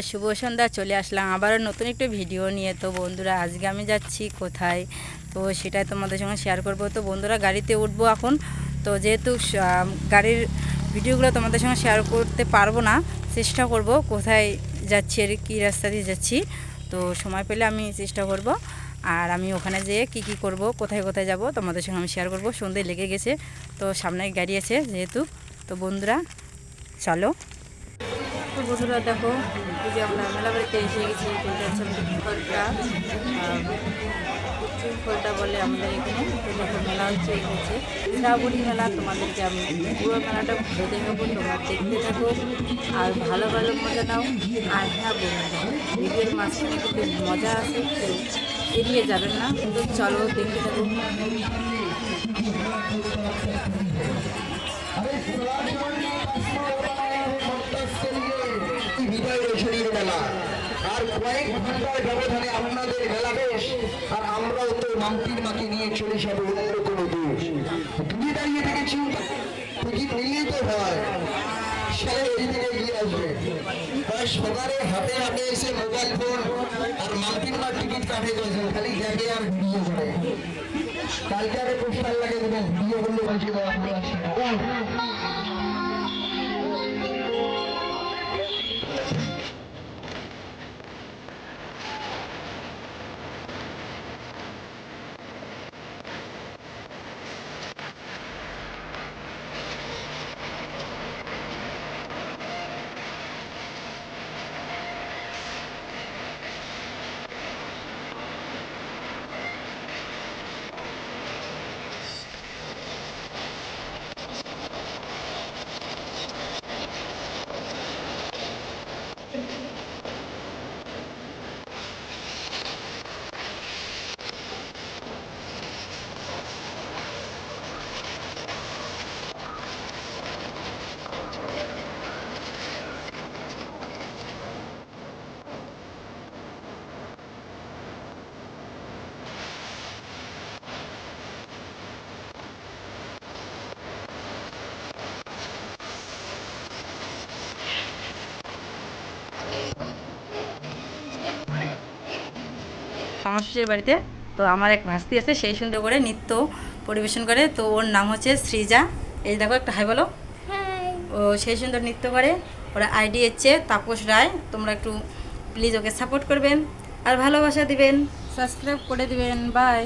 শুভ সন্ধ্যা, চলে আসলাম আবারও নতুন একটা ভিডিও নিয়ে। তো বন্ধুরা, আজকে আমি যাচ্ছি কোথায়, তো সেটাই তোমাদের সঙ্গে শেয়ার করব। তো বন্ধুরা, গাড়িতে উঠবো এখন। তো যেহেতু গাড়ির ভিডিওগুলো তোমাদের সঙ্গে শেয়ার করতে পারবো না, চেষ্টা করব কোথায় যাচ্ছি আর কী রাস্তা দিয়ে যাচ্ছি। তো সময় পেলে আমি চেষ্টা করব। আর আমি ওখানে যেয়ে কি করব, কোথায় কোথায় যাব তোমাদের সঙ্গে আমি শেয়ার করব। সন্ধে লেগে গেছে, তো সামনে গাড়ি আছে যেহেতু। তো বন্ধুরা চলো। তো বন্ধুরা দেখো, এই যে আমরা মেলা বাড়িতে এসে গেছি। তো এটা হচ্ছে ফলটা, ফলটা বলে আমাদের এখানে। তো দেখো, মেলা হচ্ছে, এই হচ্ছে শ্রাবণী মেলা। তোমাদেরকে আমি পুরো মেলাটা ঘুরে দেখাবো, তোমরা দেখতে থাকো আর ভালো ভালো মজা নাও। আর হ্যাঁ বন্ধুরা, ভিডিওর মাঝখানে কিন্তু মজা আছে, কেউ এড়িয়ে যাবেন না। তো চলো দেখতে থাকো। আর কয়েক ঘন্টার ব্যবধানে আপনাদের মেলা বেশ, আর আমরাও তো মাম্পির মাকে নিয়ে চলে যাবো অন্য কোনো দেশ। তুমি দাঁড়িয়ে দেখেছি, টিকিট নিলেই তো হয়, সে এই দিকে এগিয়ে আসবে। সকালে হাতে হাতে এসে মোবাইল ফোন আর মাম্পির মার টিকিট কাটে গেছেন, খালি দেখে আর ভিডিও করে। কালকে আরে পোস্টার লাগে দেবেন, ভিডিও করলে বলছি সমষ্টির বাড়িতে। তো আমার এক ভাস্তি আছে, সেই সুন্দর করে নৃত্য পরিবেশন করে। তো ওর নাম হচ্ছে সৃজা। এই দেখো, একটা হাই বলো। ও সেই সুন্দর নৃত্য করে। ওরা আইডি হচ্ছে তাপস রায়। তোমরা একটু প্লিজ ওকে সাপোর্ট করবেন আর ভালোবাসা দিবেন, সাবস্ক্রাইব করে দিবেন। বাই।